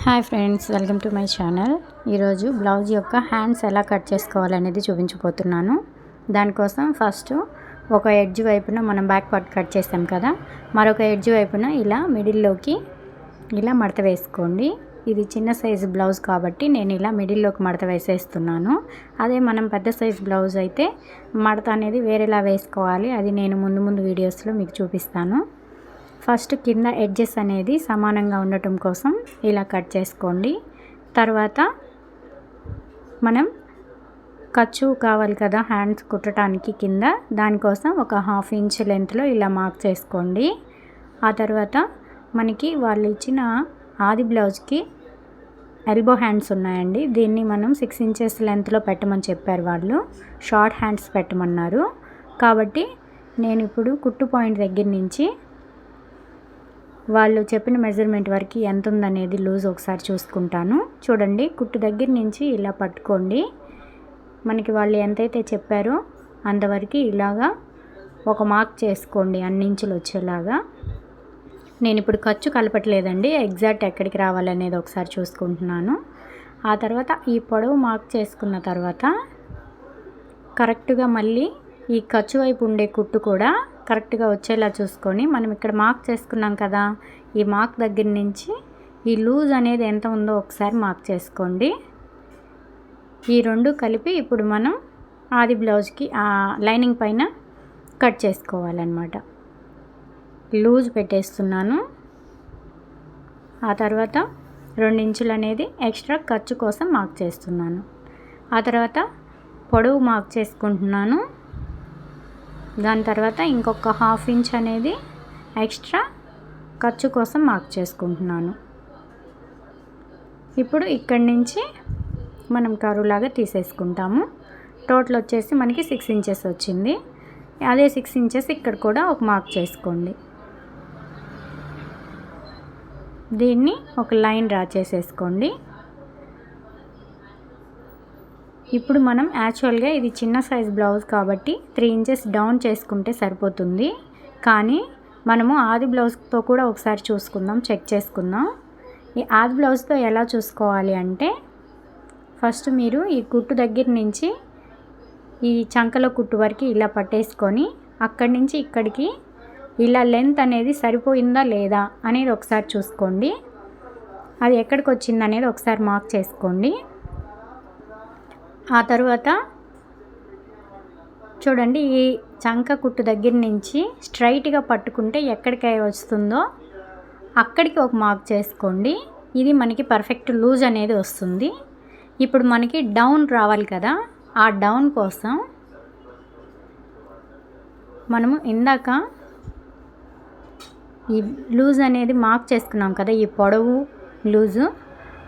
Hi friends, welcome to my channel. ఈరోజు blouse యొక్క hands ఎలా కట్ చేసుకోవాలనేది చూపించబోతున్నాను. దానికోసం ఫస్ట్ ఒక ఎడ్జ్ వైపున మనం బ్యాక్ పార్ట్ కట్ చేస్తాం కదా, మరొక ఎడ్జ్ వైపున ఇలా మిడిల్లోకి ఇలా మడత వేసుకోండి. ఇది చిన్న సైజు బ్లౌజ్ కాబట్టి నేను ఇలా మిడిల్లోకి మడత వేసేస్తున్నాను. అదే మనం పెద్ద సైజు బ్లౌజ్ అయితే మడత అనేది వేరేలా వేసుకోవాలి. అది నేను ముందు వీడియోస్లో మీకు చూపిస్తాను. ఫస్ట్ కింద ఎడ్జెస్ అనేది సమానంగా ఉండటం కోసం ఇలా కట్ చేసుకోండి. తర్వాత మనం ఖర్చు కావాలి కదా హ్యాండ్స్ కుట్టడానికి కింద, దానికోసం ఒక 1/2 ఇంచ్ లెంత్లో ఇలా మార్క్ చేసుకోండి. ఆ తర్వాత మనకి వాళ్ళు ఇచ్చిన ఆది బ్లౌజ్కి ఎల్బో హ్యాండ్స్ ఉన్నాయండి. దీన్ని మనం 6 ఇంచెస్ లెంత్లో పెట్టమని చెప్పారు వాళ్ళు. షార్ట్ హ్యాండ్స్ పెట్టమన్నారు. కాబట్టి నేను ఇప్పుడు కుట్టు పాయింట్ దగ్గర నుంచి వాళ్ళు చెప్పిన మెజర్మెంట్ వరకు ఎంత ఉందనేది లూజ్ ఒకసారి చూసుకుంటాను. చూడండి, కుట్టు దగ్గర నుంచి ఇలా పట్టుకోండి. మనకి వాళ్ళు ఎంతైతే చెప్పారో అంతవరకు ఇలాగా ఒక మార్క్ చేసుకోండి, అన్ని ఇంచులు వచ్చేలాగా. నేను ఇప్పుడు ఖర్చు కలపట్లేదండి, ఎగ్జాక్ట్ ఎక్కడికి రావాలనేది ఒకసారి చూసుకుంటున్నాను. ఆ తర్వాత ఈ పొడవు మార్క్ చేసుకున్న తర్వాత కరెక్ట్గా మళ్ళీ ఈ ఖర్చు వైపు ఉండే కుట్టు కూడా కరెక్ట్గా వచ్చేలా చూసుకొని, మనం ఇక్కడ మార్క్ చేసుకున్నాం కదా, ఈ మార్క్ దగ్గర నుంచి ఈ లూజ్ అనేది ఎంత ఉందో ఒకసారి మార్క్ చేసుకోండి. ఈ రెండు కలిపి ఇప్పుడు మనం ఆది బ్లౌజ్కి లైనింగ్ పైన కట్ చేసుకోవాలన్నమాట. లూజ్ పెట్టేస్తున్నాను. ఆ తర్వాత 2 ఇంచులు అనేది ఎక్స్ట్రా ఖర్చు కోసం మార్క్ చేస్తున్నాను. ఆ తర్వాత పొడవు మార్క్ చేసుకుంటున్నాను. దాని తర్వాత ఇంకొక 1/2 ఇంచ్ అనేది ఎక్స్ట్రా ఖర్చు కోసం మార్క్ చేసుకుంటున్నాను. ఇప్పుడు ఇక్కడి నుంచి మనం కరువులాగా తీసేసుకుంటాము. టోటల్ వచ్చేసి మనకి 6 ఇంచెస్ వచ్చింది. అదే 6 ఇంచెస్ ఇక్కడ కూడా ఒక మార్క్ చేసుకోండి. దీన్ని ఒక లైన్ డ్రా చేసేసుకోండి. ఇప్పుడు మనం యాక్చువల్గా ఇది చిన్న సైజ్ బ్లౌజ్ కాబట్టి 3 ఇంచెస్ డౌన్ చేసుకుంటే సరిపోతుంది. కానీ మనము ఆది బ్లౌజ్తో కూడా ఒకసారి చూసుకుందాం, చెక్ చేసుకుందాం. ఈ ఆది బ్లౌజ్తో ఎలా చూసుకోవాలి అంటే, ఫస్ట్ మీరు ఈ కుట్టు దగ్గర నుంచి ఈ చంకలో కుట్టు వరకు ఇలా పట్టేసుకొని అక్కడి నుంచి ఇక్కడికి ఇలా లెంత్ అనేది సరిపోయిందా లేదా అనేది ఒకసారి చూసుకోండి. అది ఎక్కడికి వచ్చింది అనేది ఒకసారి మార్క్ చేసుకోండి. ఆ తర్వాత చూడండి, ఈ చంక కుట్టు దగ్గర నుంచి స్ట్రైట్గా పట్టుకుంటే ఎక్కడికి వస్తుందో అక్కడికి ఒక మార్క్ చేసుకోండి. ఇది మనకి పర్ఫెక్ట్ లూజ్ అనేది వస్తుంది. ఇప్పుడు మనకి డౌన్ రావాలి కదా, ఆ డౌన్ కోసం మనము ఇందాక ఈ లూజ్ అనేది మార్క్ చేసుకున్నాం కదా, ఈ పొడవు లూజు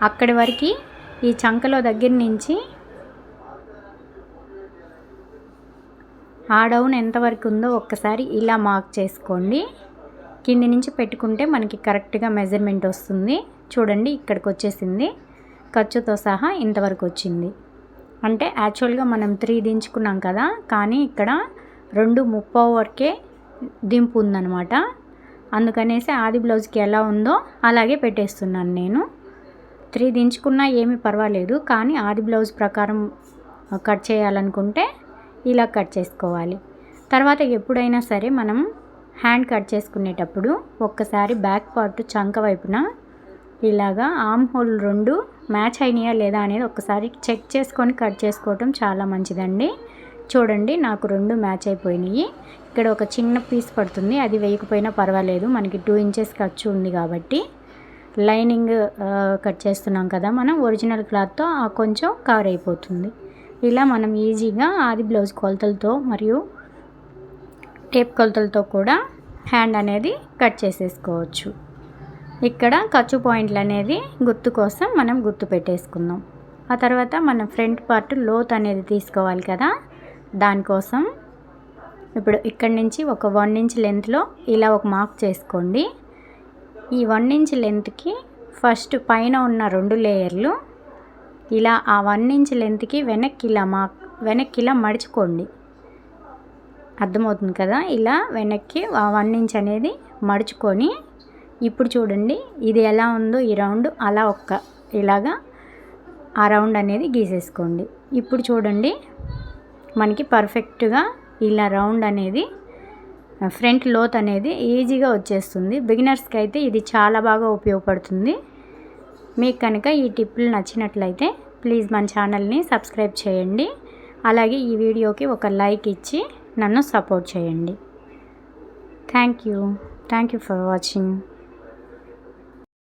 అక్కడి వరకు ఈ చంకలో దగ్గర నుంచి ఆ డౌన్ ఎంతవరకు ఉందో ఒక్కసారి ఇలా మార్క్ చేసుకోండి. కింది నుంచి పెట్టుకుంటే మనకి కరెక్ట్గా మెజర్మెంట్ వస్తుంది. చూడండి, ఇక్కడికి వచ్చేసింది. ఖర్చుతో సహా ఇంతవరకు వచ్చింది. అంటే యాక్చువల్గా మనం 3 దించుకున్నాం కదా, కానీ ఇక్కడ 2:30 వరకే దింపు ఉందన్నమాట. అందుకనేసి ఆది బ్లౌజ్కి ఎలా ఉందో అలాగే పెట్టేస్తున్నాను నేను. 3 దించుకున్నా ఏమీ పర్వాలేదు, కానీ ఆది బ్లౌజ్ ప్రకారం కట్ చేయాలనుకుంటే ఇలా కట్ చేసుకోవాలి. తర్వాత ఎప్పుడైనా సరే మనం హ్యాండ్ కట్ చేసుకునేటప్పుడు ఒక్కసారి బ్యాక్ పార్ట్ చంక వైపున ఇలాగా ఆర్మ్ హోల్ 2 మ్యాచ్ అయినాయా లేదా అనేది ఒక్కసారి చెక్ చేసుకొని కట్ చేసుకోవటం చాలా మంచిదండి. చూడండి, నాకు 2 మ్యాచ్ అయిపోయినాయి. ఇక్కడ ఒక చిన్న పీస్ పడుతుంది, అది వేయకపోయినా పర్వాలేదు, మనకి 2 ఇంచెస్ ఖర్చు ఉంది కాబట్టి. లైనింగ్ కట్ చేస్తున్నాం కదా మనం, ఒరిజినల్ క్లాత్తో కొంచెం కవర్ అయిపోతుంది. ఇలా మనం ఈజీగా ఆది బ్లౌజ్ కొలతలతో మరియు టేప్ కొలతలతో కూడా హ్యాండ్ అనేది కట్ చేసేసుకోవచ్చు. ఇక్కడ ఖర్చు పాయింట్లు అనేది గుర్తు కోసం మనం గుర్తు పెట్టేసుకుందాం. ఆ తర్వాత మనం ఫ్రంట్ పార్ట్ లోత్ అనేది తీసుకోవాలి కదా, దానికోసం ఇప్పుడు ఇక్కడి నుంచి ఒక 1 ఇంచ్ లెంత్లో ఇలా ఒక మార్క్ చేసుకోండి. ఈ 1 ఇంచ్ లెంత్కి ఫస్ట్ పైన ఉన్న 2 లేయర్లు ఇలా ఆ 1 ఇంచ్ లెంత్కి వెనక్కి ఇలా మడుచుకోండి. అర్థమవుతుంది కదా, ఇలా వెనక్కి ఆ 1 ఇంచ్ అనేది మడుచుకొని ఇప్పుడు చూడండి ఇది ఎలా ఉందో ఈ రౌండ్ అలా ఇలాగా ఆ రౌండ్ అనేది గీసేసుకోండి. ఇప్పుడు చూడండి మనకి పర్ఫెక్ట్గా ఇలా రౌండ్ అనేది ఫ్రంట్ లోత్ అనేది ఈజీగా వచ్చేస్తుంది. బిగినర్స్కి అయితే ఇది చాలా బాగా ఉపయోగపడుతుంది. మీకు కనుక ఈ టిప్పులు నచ్చినట్లయితే ప్లీజ్ మన ఛానల్ని సబ్స్క్రైబ్ చేయండి. అలాగే ఈ వీడియోకి ఒక లైక్ ఇచ్చి నన్ను సపోర్ట్ చేయండి. Thank you for watching.